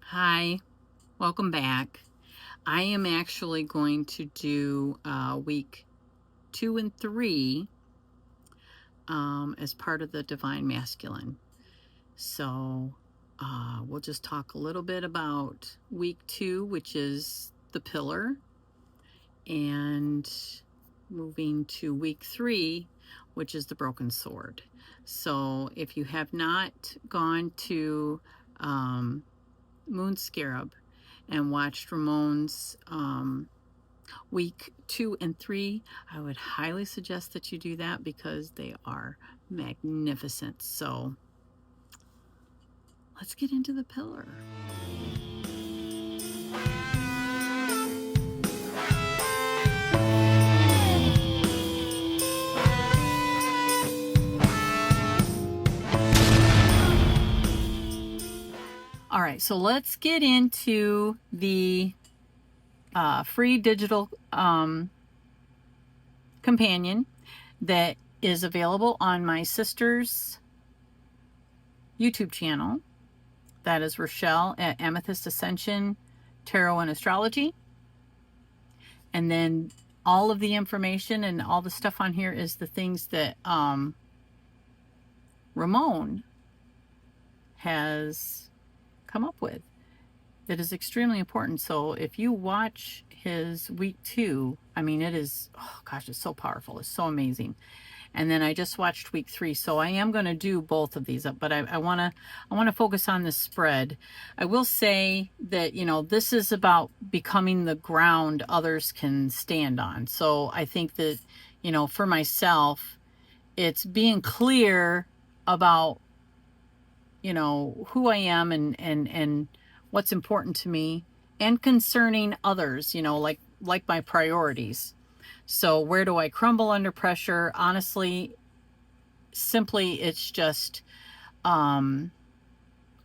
Hi, welcome back. I am actually going to do week 2 and 3 as part of the Divine Masculine. So we'll just talk a little bit about week 2, which is the pillar, and moving to week 3, which is the broken sword. So if you have not gone to Moon Scarab and watched Ramon's week 2 and 3, I would highly suggest that you do that because they are magnificent. So let's get into the pillar. All right, so let's get into the free digital companion that is available on my sister's YouTube channel. That is Rochelle at Amethyst Ascension Tarot and Astrology. And then all of the information and all the stuff on here is the things that Ramon has come up with that is extremely important. So if you watch his week 2, I mean, it is, oh gosh, it's so powerful. It's so amazing. And then I just watched week 3. So I am going to do both of these up, but I want to focus on this spread. I will say that, this is about becoming the ground others can stand on. So I think that, for myself, it's being clear about, who I am and what's important to me, and concerning others, like my priorities. So where do I crumble under pressure? Honestly, simply, it's just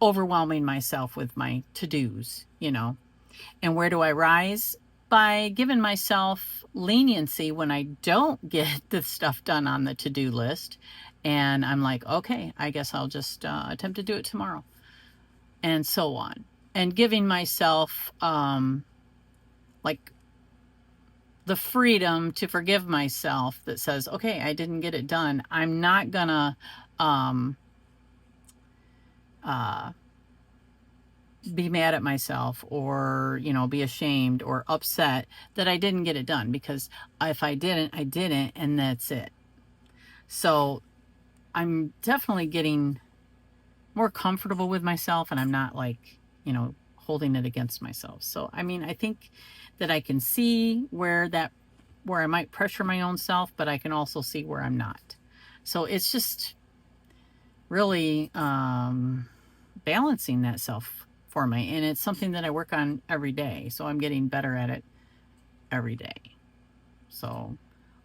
overwhelming myself with my to-dos, And where do I rise? By giving myself leniency when I don't get the stuff done on the to-do list. And I'm like, okay, I guess I'll just attempt to do it tomorrow. And so on. And giving myself like the freedom to forgive myself that says, okay, I didn't get it done. I'm not gonna be mad at myself or, be ashamed or upset that I didn't get it done, because if I didn't, I didn't, and that's it. So I'm definitely getting more comfortable with myself, and I'm not like, holding it against myself. So, I mean, I think that I can see where I might pressure my own self, but I can also see where I'm not. So it's just really balancing that self for me. And it's something that I work on every day. So I'm getting better at it every day. So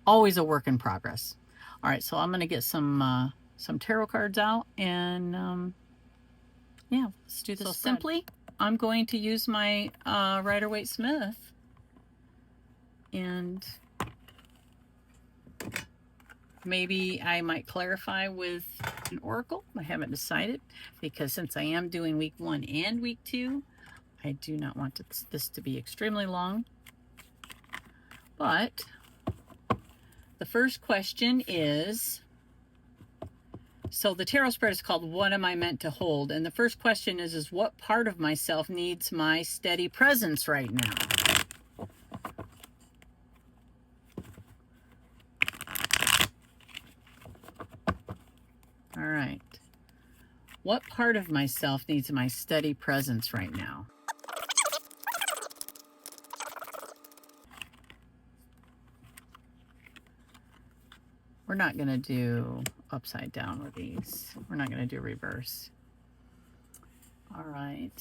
always a work in progress. All right, so I'm going to get some tarot cards out, and yeah, let's do this. So simply, I'm going to use my Rider-Waite-Smith, and maybe I might clarify with an oracle. I haven't decided, because since I am doing week 1 and week 2, I do not want this to be extremely long. But the first question is, so the tarot spread is called What Am I Meant to Hold? And the first question is what part of myself needs my steady presence right now? All right. What part of myself needs my steady presence right now? We're not going to do upside down with these. We're not going to do reverse. All right.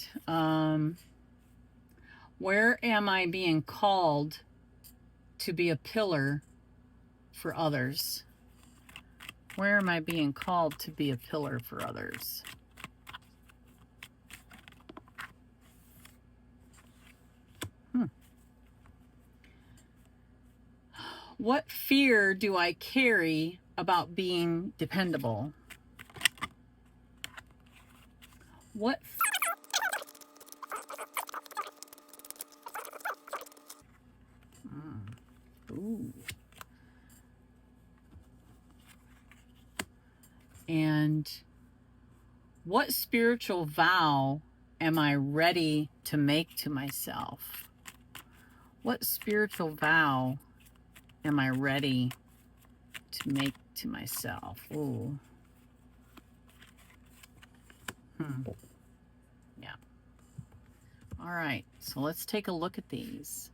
Where am I being called to be a pillar for others? Where am I being called to be a pillar for others? What fear do I carry about being dependable? What What spiritual vow am I ready to make to myself? What spiritual vow am I ready to make to myself? Ooh. Yeah. All right. So let's take a look at these.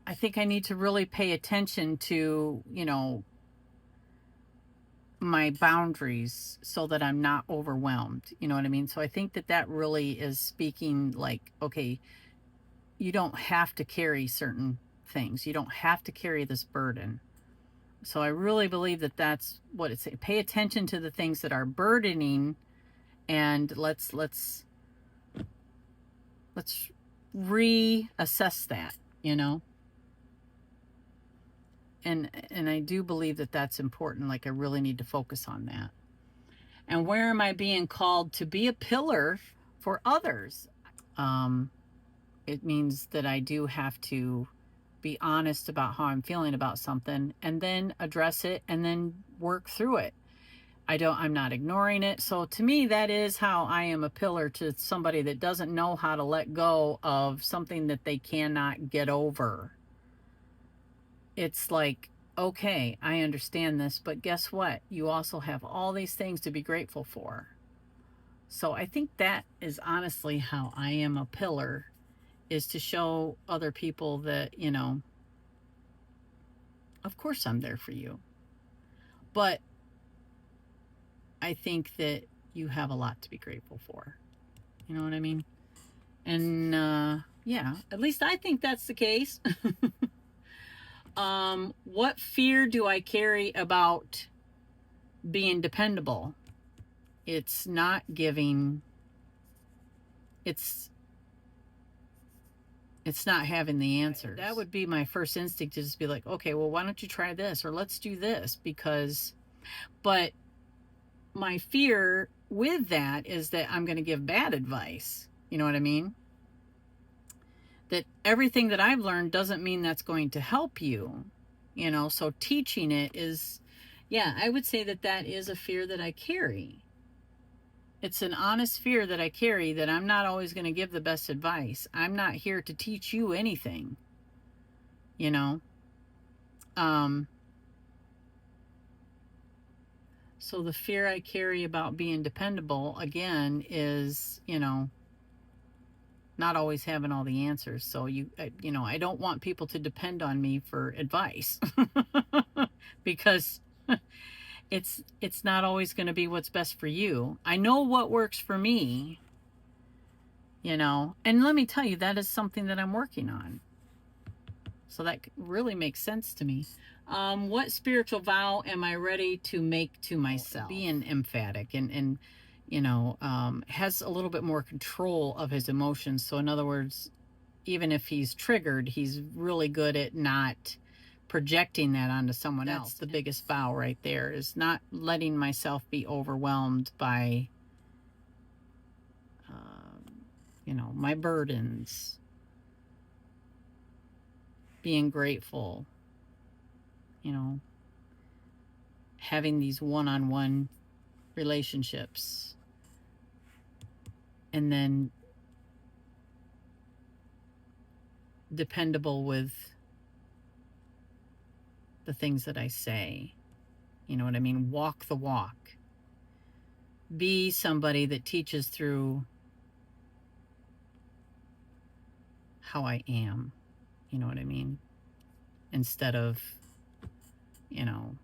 I think I need to really pay attention to, you know, my boundaries so that I'm not overwhelmed. You know what I mean? So I think that that really is speaking like, okay, you don't have to carry certain things. You don't have to carry this burden. So I really believe that that's what it's saying. Pay attention to the things that are burdening, and let's reassess that, you know. And I do believe that that's important. Like, I really need to focus on that. And where am I being called to be a pillar for others? It means that I do have to be honest about how I'm feeling about something, and then address it, and then work through it. I'm not ignoring it. So to me, that is how I am a pillar to somebody that doesn't know how to let go of something that they cannot get over. It's like, okay, I understand this, but guess what? You also have all these things to be grateful for. So I think that is honestly how I am a pillar, is to show other people that, you know, of course I'm there for you. But I think that you have a lot to be grateful for. You know what I mean? And yeah, at least I think that's the case. What fear do I carry about being dependable? It's not giving, it's not having the answers. That would be my first instinct, to just be like, okay, well, why don't you try this, or let's do this, because, but my fear with that is that I'm going to give bad advice. You know what I mean? That everything that I've learned doesn't mean that's going to help you, you know. So teaching it is, yeah, I would say that that is a fear that I carry. It's an honest fear that I carry, that I'm not always going to give the best advice. I'm not here to teach you anything, you know. So the fear I carry about being dependable, again, is, you know, not always having all the answers. So you know, I don't want people to depend on me for advice because it's not always going to be what's best for you. I know what works for me, you know, and let me tell you, that is something that I'm working on. So that really makes sense to me. What spiritual vow am I ready to make to myself? Being emphatic and you know, has a little bit more control of his emotions. So in other words, even if he's triggered, he's really good at not projecting that onto someone else. That's the biggest vow right there, is not letting myself be overwhelmed by, you know, my burdens. Being grateful, you know, having these one-on-one relationships, and then dependable with the things that I say. You know what I mean? Walk the walk. Be somebody that teaches through how I am. You know what I mean? Instead of, you know,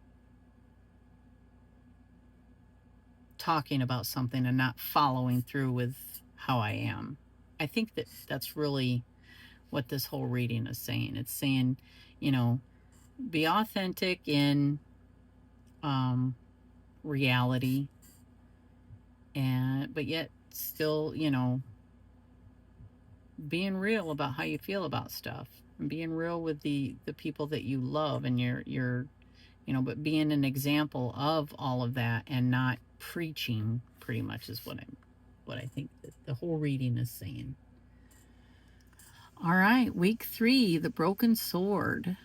talking about something and not following through with how I am. I think that that's really what this whole reading is saying. It's saying, you know, be authentic in reality, and but yet still, you know, being real about how you feel about stuff, and being real with the people that you love, and your you know, but being an example of all of that, and not preaching, pretty much, is what I think that the whole reading is saying. All right, week 3, the broken sword.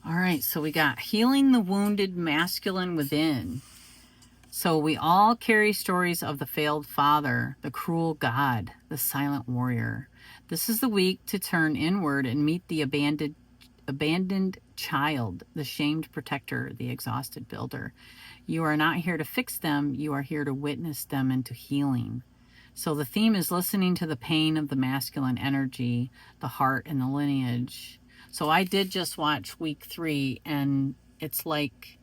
All right, so we got healing the wounded masculine within. So we all carry stories of the failed father, the cruel God, the silent warrior. This is the week to turn inward and meet the abandoned child, the shamed protector, the exhausted builder. You are not here to fix them, you are here to witness them into healing. So the theme is listening to the pain of the masculine energy, the heart, and the lineage. So I did just watch week 3, and it's like,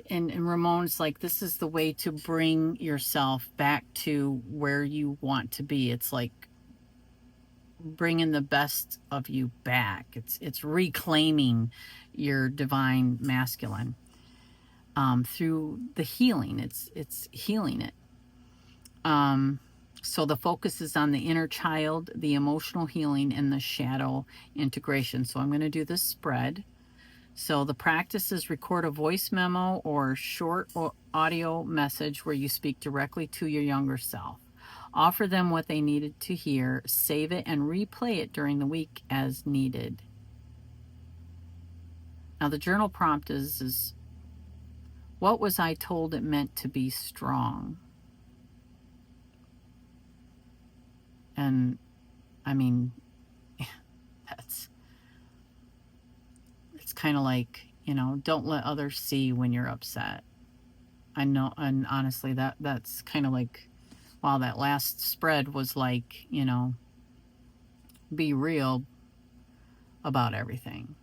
and Ramon's like, this is the way to bring yourself back to where you want to be. It's like bringing the best of you back. It's reclaiming your divine masculine through the healing. It's healing it. So the focus is on the inner child, the emotional healing, and the shadow integration. So I'm going to do this spread. So the practice is record a voice memo or short audio message where you speak directly to your younger self. Offer them what they needed to hear, save it, and replay it during the week as needed. Now the journal prompt is what was I told it meant to be strong? And I mean, it's kind of like, don't let others see when you're upset. I know, and honestly, that's kind of like, wow, that last spread was like, be real about everything.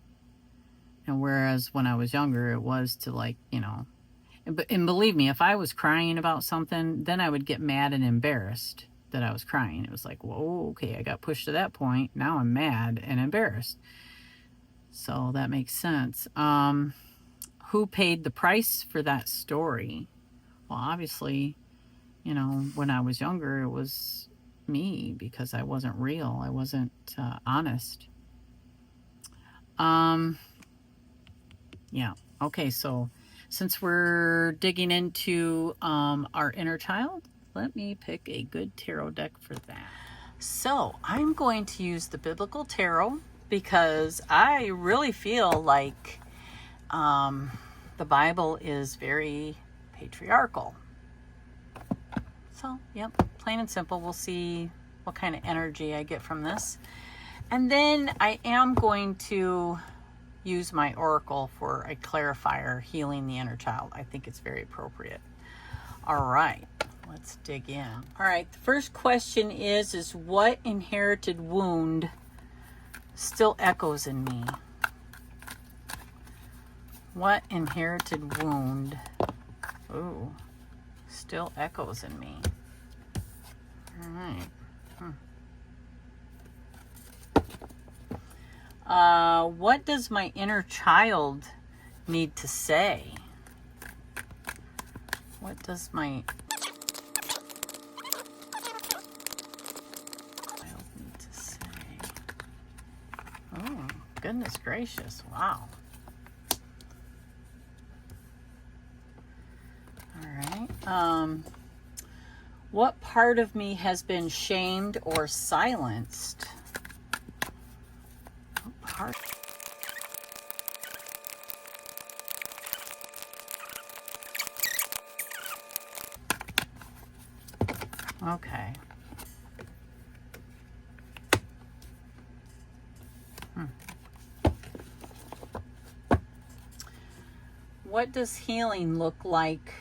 And whereas when I was younger, it was to like, and believe me, if I was crying about something, then I would get mad and embarrassed that I was crying. It was like, whoa, okay, I got pushed to that point. Now I'm mad and embarrassed. So that makes sense. Who paid the price for that story? Well, obviously, when I was younger, it was me because I wasn't real. I wasn't honest. Yeah. Okay, so since we're digging into our inner child, let me pick a good tarot deck for that. So I'm going to use the Biblical Tarot because I really feel like the Bible is very patriarchal. So, yep, plain and simple. We'll see what kind of energy I get from this. And then I am going to use my oracle for a clarifier, healing the inner child. I think it's very appropriate. All right, let's dig in. All right, the first question is what inherited wound still echoes in me? What inherited wound, still echoes in me? All right. What does my inner child need to say? What does my child need to say? Oh, goodness gracious. Wow. All right. What part of me has been shamed or silenced? What part? Okay. What does healing look like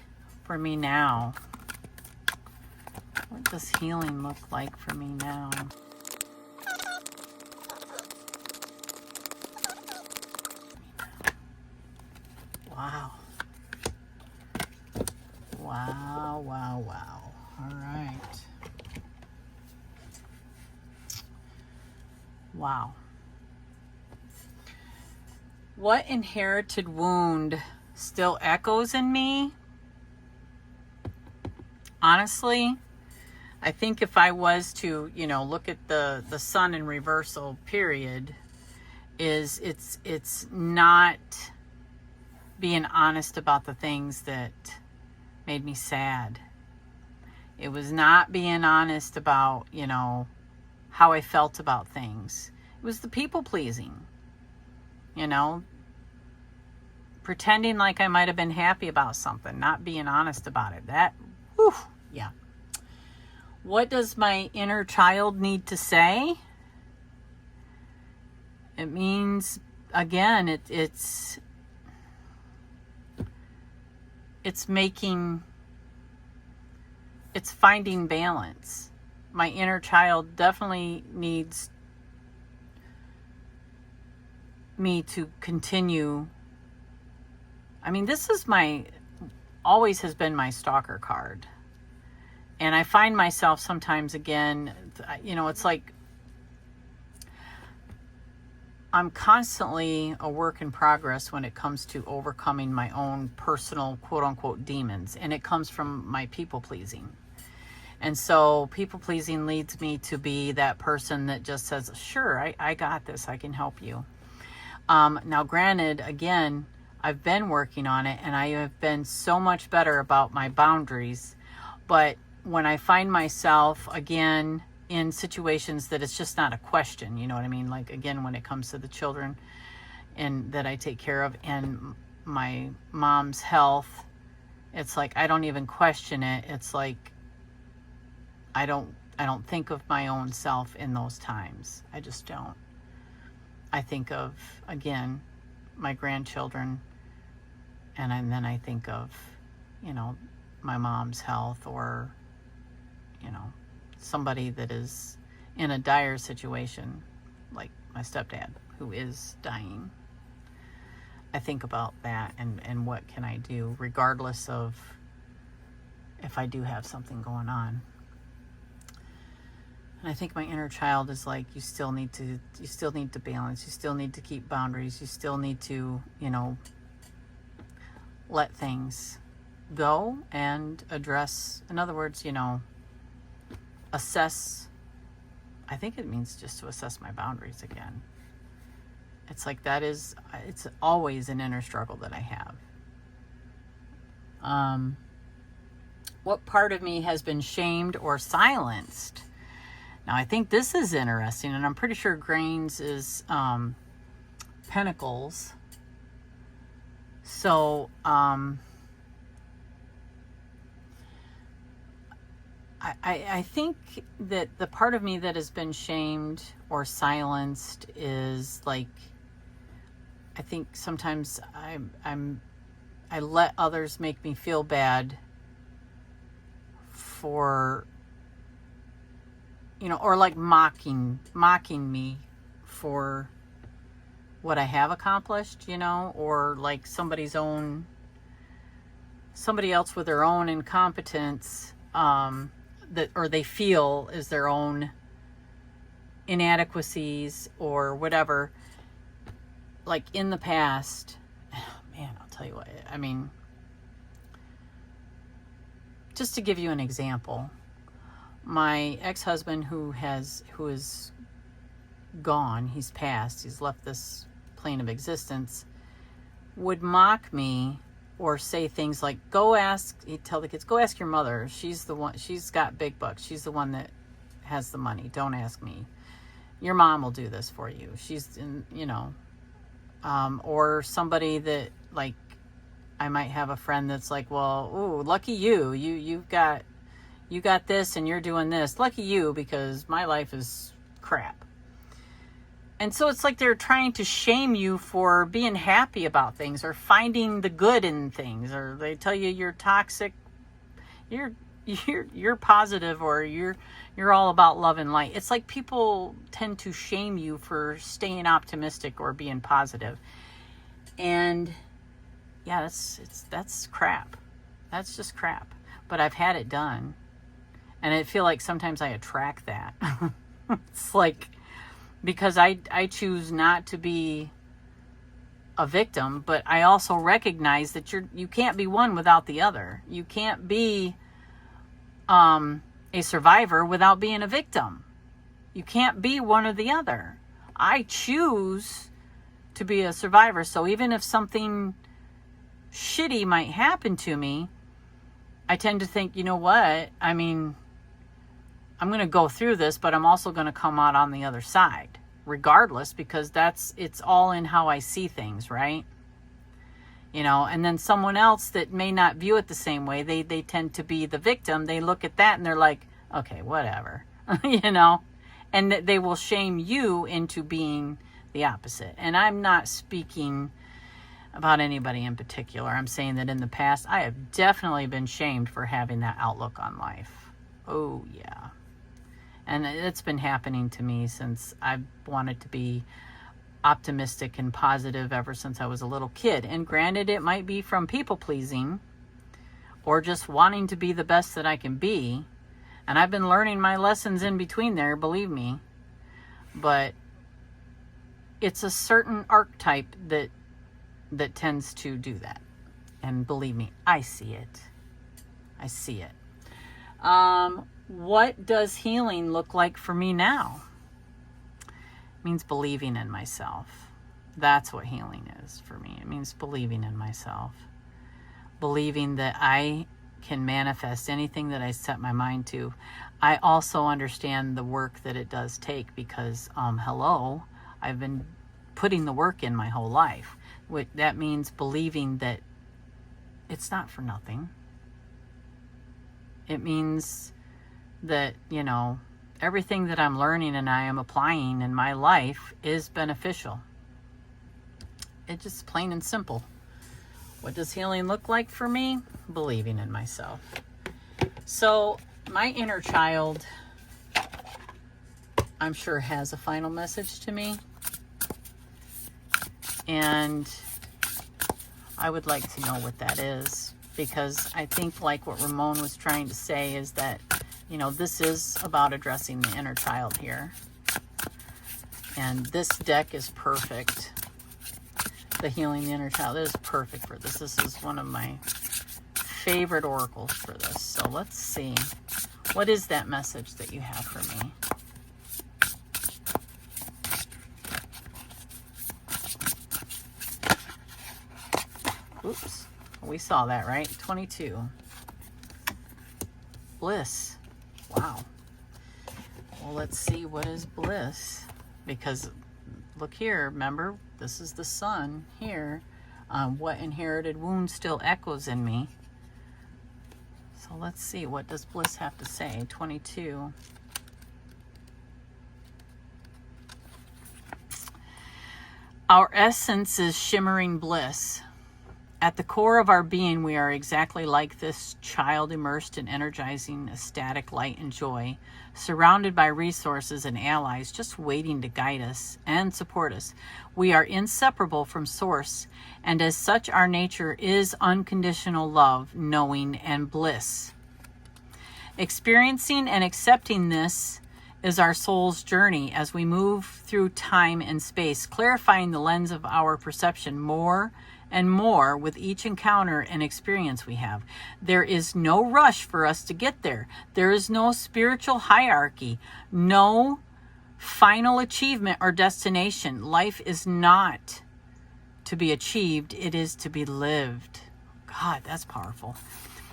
for me now? What does healing look like for me now? Wow. Wow, wow, wow. All right. Wow. What inherited wound still echoes in me? Honestly, I think if I was to, look at the sun in reversal period, it's not being honest about the things that made me sad. It was not being honest about, how I felt about things. It was the people pleasing. you know, pretending like I might have been happy about something, not being honest about it. That, whew, yeah. What does my inner child need to say? It means, again, it's finding balance. My inner child definitely needs me to continue. I mean, this is always has been my stalker card. And I find myself sometimes, again, you know, it's like I'm constantly a work in progress when it comes to overcoming my own personal, quote unquote, demons. And it comes from my people pleasing. And so people pleasing leads me to be that person that just says, sure, I got this. I can help you. Now, granted, again, I've been working on it and I have been so much better about my boundaries. But when I find myself, again, in situations that it's just not a question, you know what I mean? Like, again, when it comes to the children and that I take care of and my mom's health, it's like, I don't even question it. It's like, I don't think of my own self in those times. I just don't. I think of, again, my grandchildren, and then I think of, you know, my mom's health, or, you know, somebody that is in a dire situation, like my stepdad, who is dying. I think about that and what can I do, regardless of if I do have something going on. And I think my inner child is like, you still need to balance. You still need to keep boundaries. You still need to, you know, let things go and address, in other words, you know, assess. I think it means just to assess my boundaries again. It's like it's always an inner struggle that I have. What part of me has been shamed or silenced? Now, I think this is interesting, and I'm pretty sure Grains is Pentacles. So, I think that the part of me that has been shamed or silenced is like, I think sometimes I let others make me feel bad for, you know, or like mocking me for what I have accomplished, you know, or like somebody else with their own incompetence, or they feel is their own inadequacies or whatever. Like in the past, man, I'll tell you what, I mean, just to give you an example, my ex-husband who is gone, he's passed, he's left this plane of existence, would mock me or say things like, he'd tell the kids, go ask your mother. She's the one, she's got big bucks. She's the one that has the money. Don't ask me. Your mom will do this for you. She's, you know, or somebody that, like, I might have a friend that's like, well, ooh, lucky you. You got this and you're doing this. Lucky you, because my life is crap. And so it's like they're trying to shame you for being happy about things or finding the good in things, or they tell you you're toxic, you're positive, or you're all about love and light. It's like people tend to shame you for staying optimistic or being positive. And yeah, that's crap. That's just crap. But I've had it done. And I feel like sometimes I attract that. It's like, because I choose not to be a victim, but I also recognize that you can't be one without the other. You can't be a survivor without being a victim. You can't be one or the other. I choose to be a survivor. So even if something shitty might happen to me, I tend to think, you know what? I mean, I'm going to go through this, but I'm also going to come out on the other side. regardless, because it's all in how I see things, right? You know, and then someone else that may not view it the same way, they tend to be the victim. They look at that and they're like, okay, whatever, you know, and they will shame you into being the opposite. And I'm not speaking about anybody in particular. I'm saying that in the past, I have definitely been shamed for having that outlook on life. Oh, yeah. And it's been happening to me since I've wanted to be optimistic and positive ever since I was a little kid. And granted, it might be from people pleasing or just wanting to be the best that I can be. And I've been learning my lessons in between there, believe me. But it's a certain archetype that tends to do that. And believe me, I see it. I see it. What does healing look like for me now? It means believing in myself. That's what healing is for me. It means believing in myself. Believing that I can manifest anything that I set my mind to. I also understand the work that it does take because, hello, I've been putting the work in my whole life. That means believing that it's not for nothing. It means that, you know, everything that I'm learning and I am applying in my life is beneficial. It's just plain and simple. What does healing look like for me? Believing in myself. So my inner child, I'm sure, has a final message to me. And I would like to know what that is, because I think like what Ramon was trying to say is that, you know, this is about addressing the inner child here. And this deck is perfect. The Healing the Inner Child is perfect for this. This is one of my favorite oracles for this. So let's see. What is that message that you have for me? Oops. We saw that, right? 22. Bliss. Wow. Well, let's see, what is bliss? Because look here, remember, this is the sun here. What inherited wound still echoes in me. So let's see, what does bliss have to say? 22. Our essence is shimmering bliss. At the core of our being, we are exactly like this child, immersed in energizing, ecstatic light and joy, surrounded by resources and allies just waiting to guide us and support us. We are inseparable from Source, and as such, our nature is unconditional love, knowing, and bliss. Experiencing and accepting this is our soul's journey as we move through time and space, clarifying the lens of our perception more and more with each encounter and experience we have. There is no rush for us to get there. There is no spiritual hierarchy, no final achievement or destination. Life is not to be achieved, it is to be lived. God, that's powerful.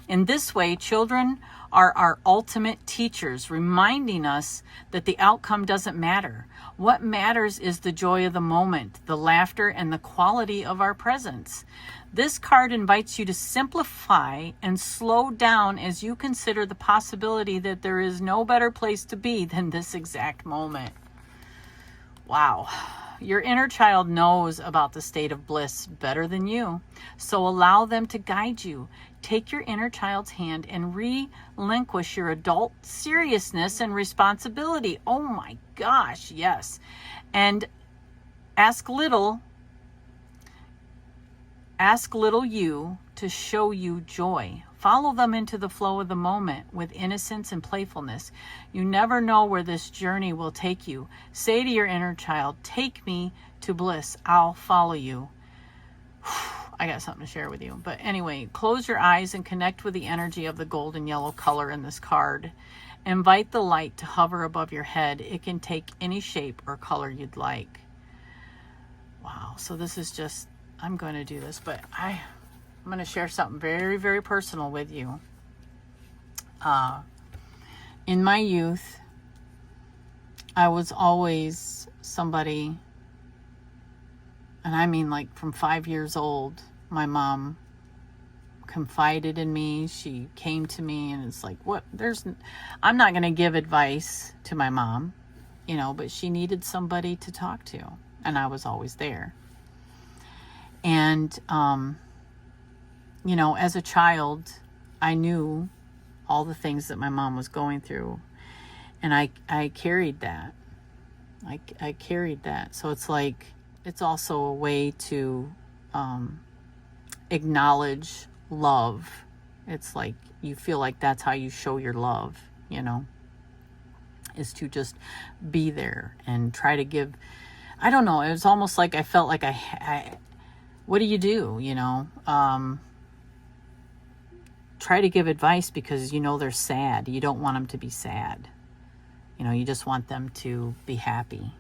In this way, children are our ultimate teachers, reminding us that the outcome doesn't matter. What matters is the joy of the moment, the laughter, and the quality of our presence. This card invites you to simplify and slow down as you consider the possibility that there is no better place to be than this exact moment. Wow. Your inner child knows about the state of bliss better than you, so allow them to guide you. Take your inner child's hand and relinquish your adult seriousness and responsibility. Oh my gosh, yes. And ask little you to show you joy. Follow them into the flow of the moment with innocence and playfulness. You never know where this journey will take you. Say to your inner child, take me to bliss. I'll follow you. I got something to share with you. But anyway, close your eyes and connect with the energy of the golden yellow color in this card. Invite the light to hover above your head. It can take any shape or color you'd like. Wow. So this is just, I'm going to do this, but I'm going to share something very, very personal with you. In my youth, I was always somebody, and I mean like from 5 years old, my mom confided in me. She came to me, and it's like, what, I'm not going to give advice to my mom, you know, but she needed somebody to talk to, and I was always there. And, you know, as a child, I knew all the things that my mom was going through, and I carried that. I carried that. So it's like, it's also a way to acknowledge love. It's like you feel like that's how you show your love, you know, is to just be there and try to give. I don't know, it was almost like I felt like I what do, you know, try to give advice because you know they're sad. You don't want them to be sad, you know, you just want them to be happy.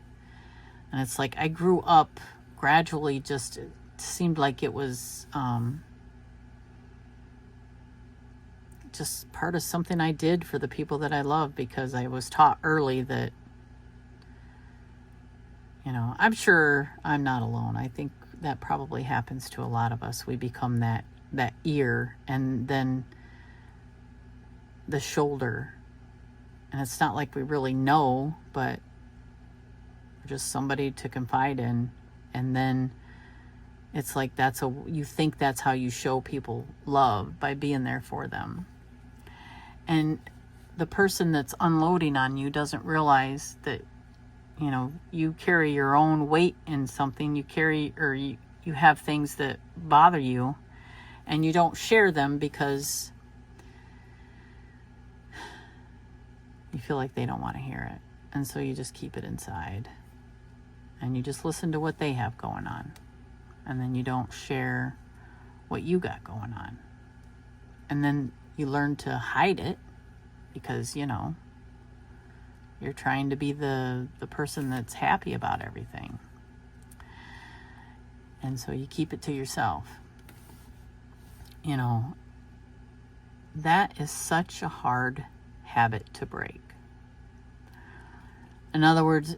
And it's like I grew up gradually, just it seemed like it was just part of something I did for the people that I love, because I was taught early that, you know, I'm sure I'm not alone. I think that probably happens to a lot of us. We become that ear, and then the shoulder. And it's not like we really know, but we're just somebody to confide in. And then it's like you think that's how you show people love, by being there for them. And the person that's unloading on you doesn't realize that, you know, you carry your own weight in something. You carry, or you have things that bother you, and you don't share them because you feel like they don't want to hear it. And so you just keep it inside, and you just listen to what they have going on. And then you don't share what you got going on. And then you learn to hide it because, you know, you're trying to be the person that's happy about everything. And so you keep it to yourself. You know, that is such a hard habit to break. In other words,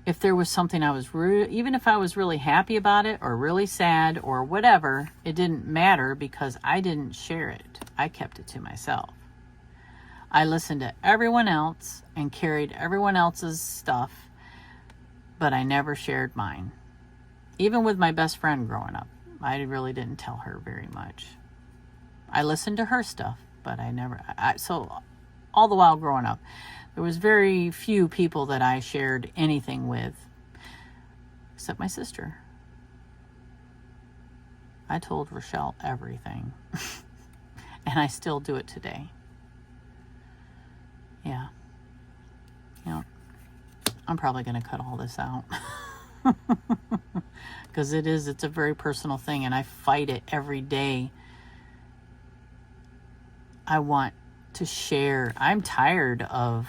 if there was something I was even if I was really happy about it or really sad or whatever, it didn't matter because I didn't share it. I kept it to myself. I listened to everyone else and carried everyone else's stuff, but I never shared mine. Even with my best friend growing up, I really didn't tell her very much. I listened to her stuff, but I never. So all the while growing up, there was very few people that I shared anything with, except my sister. I told Rochelle everything, and I still do it today. Yeah. You know, I'm probably going to cut all this out because it's a very personal thing, and I fight it every day. I want to share. I'm tired of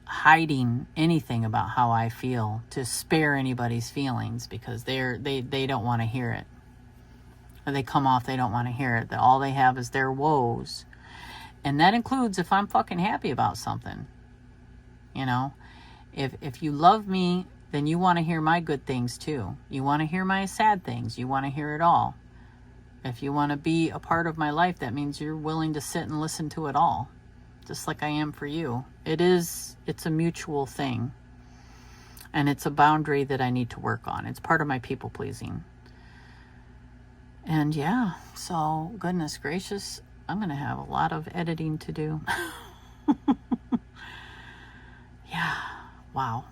hiding anything about how I feel, to spare anybody's feelings, because they don't want to hear it, or they come off, they don't want to hear it, that all they have is their woes. And that includes if I'm fucking happy about something. You know, if you love me, then you want to hear my good things too. You want to hear my sad things. You want to hear it all. If you want to be a part of my life, that means you're willing to sit and listen to it all, just like I am for you. It's a mutual thing, and it's a boundary that I need to work on. It's part of my people pleasing. And yeah, so goodness gracious, I'm going to have a lot of editing to do. Yeah, wow.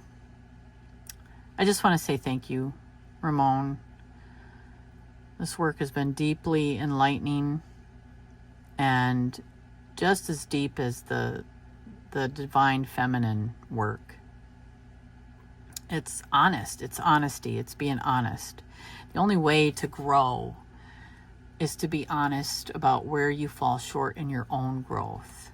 I just want to say thank you, Ramon. This work has been deeply enlightening, and just as deep as the divine feminine work. It's honest. It's honesty. It's being honest. The only way to grow is to be honest about where you fall short in your own growth.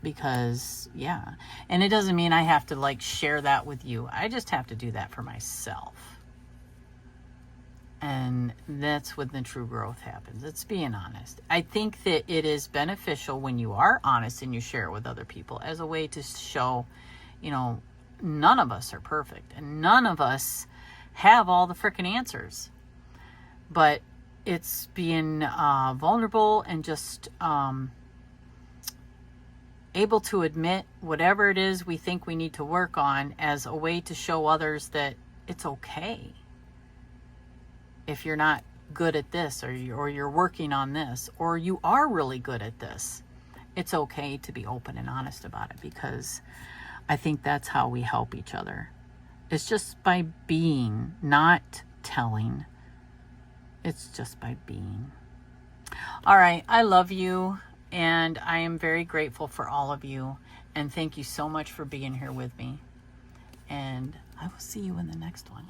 Because, yeah. And it doesn't mean I have to share that with you. I just have to do that for myself. And that's when the true growth happens. It's being honest. I think that it is beneficial when you are honest and you share it with other people as a way to show, you know, none of us are perfect and none of us have all the frickin' answers. But it's being vulnerable and just able to admit whatever it is we think we need to work on as a way to show others that it's okay. If you're not good at this, or you're working on this, or you are really good at this, it's okay to be open and honest about it, because I think that's how we help each other. It's just by being, not telling. It's just by being. All right, I love you, and I am very grateful for all of you, and thank you so much for being here with me. And I will see you in the next one.